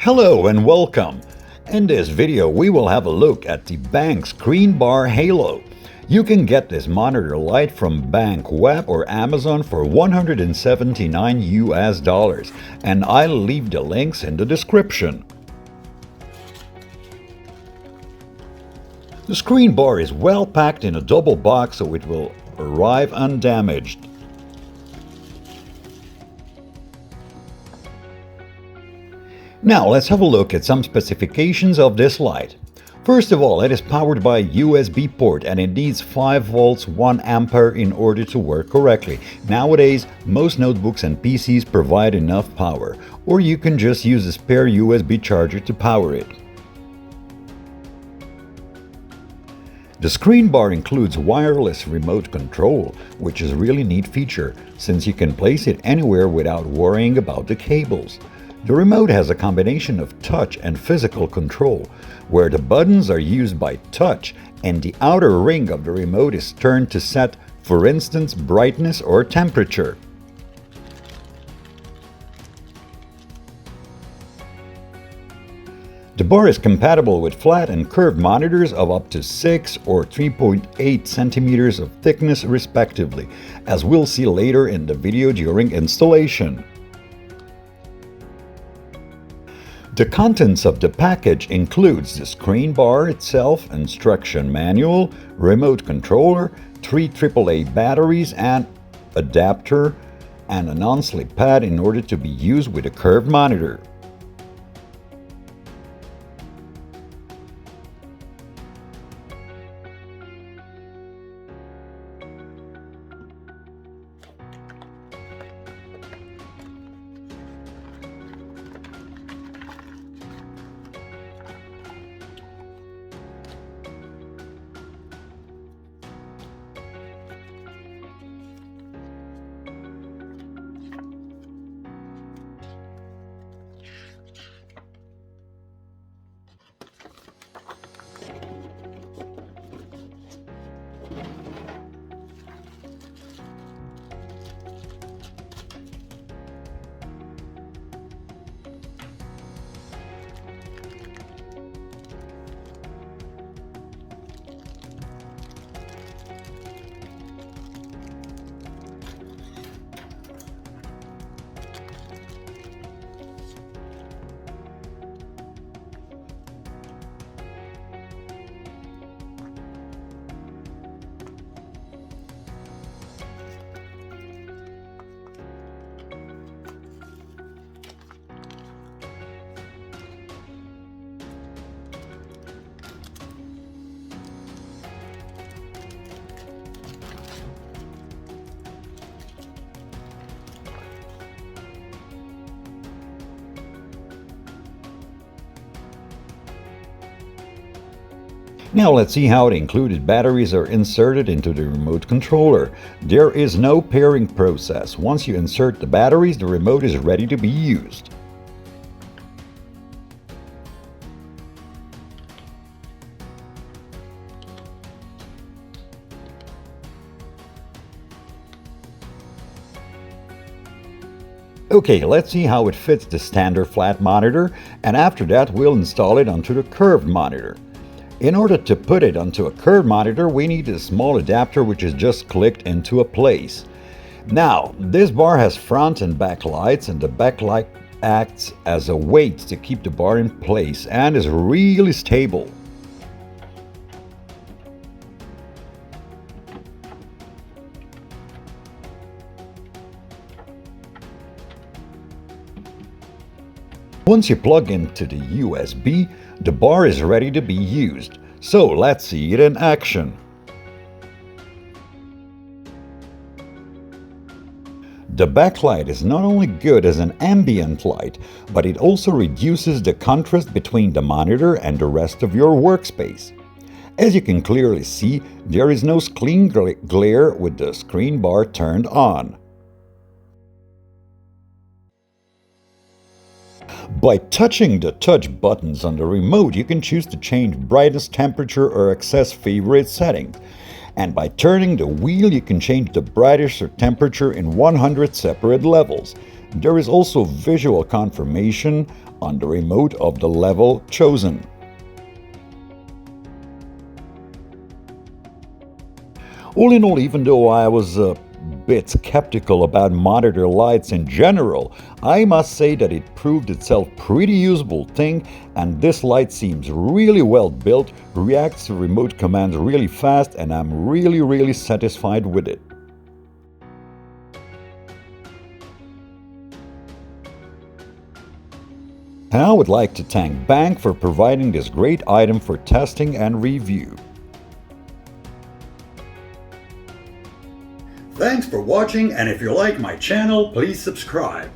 Hello and welcome. In this video we will have a look at the Benq ScreenBar Halo. You can get this monitor light from Benq Web or Amazon for $179 and I'll leave the links in the description. The ScreenBar is well packed in a double box so it will arrive undamaged. Now let's have a look at some specifications of this light. First of all, it is powered by a USB port and it needs 5 volts 1 ampere in order to work correctly. Nowadays, most notebooks and PCs provide enough power, or you can just use a spare USB charger to power it. The ScreenBar includes wireless remote control, which is a really neat feature since you can place it anywhere without worrying about the cables. The remote has a combination of touch and physical control, where the buttons are used by touch and the outer ring of the remote is turned to set, for instance, brightness or temperature. The bar is compatible with flat and curved monitors of up to 6 or 3.8 centimeters of thickness respectively, as we'll see later in the video during installation. The contents of the package includes the ScreenBar itself, instruction manual, remote controller, 3 AAA batteries, and adapter, and a non-slip pad in order to be used with a curved monitor. Now let's see how the included batteries are inserted into the remote controller. There is no pairing process. Once you insert the batteries, the remote is ready to be used. Okay, let's see how it fits the standard flat monitor, and after that we'll install it onto the curved monitor. In order to put it onto a curved monitor, we need a small adapter which is just clicked into a place. Now, this bar has front and back lights, and the back light acts as a weight to keep the bar in place and is really stable. Once you plug into the USB, the bar is ready to be used. So let's see it in action. The backlight is not only good as an ambient light, but it also reduces the contrast between the monitor and the rest of your workspace. As you can clearly see, there is no screen glare with the ScreenBar turned on. By touching the touch buttons on the remote, you can choose to change brightness, temperature, or access favorite settings. And by turning the wheel, you can change the brightness or temperature in 100 separate levels. There is also visual confirmation on the remote of the level chosen. All in all, even though I was a bit skeptical about monitor lights in general, I must say that it proved itself pretty usable thing, and this light seems really well built, reacts to remote commands really fast, and I'm really satisfied with it. And I would like to thank Benq for providing this great item for testing and review. Thanks for watching, and if you like my channel, please subscribe.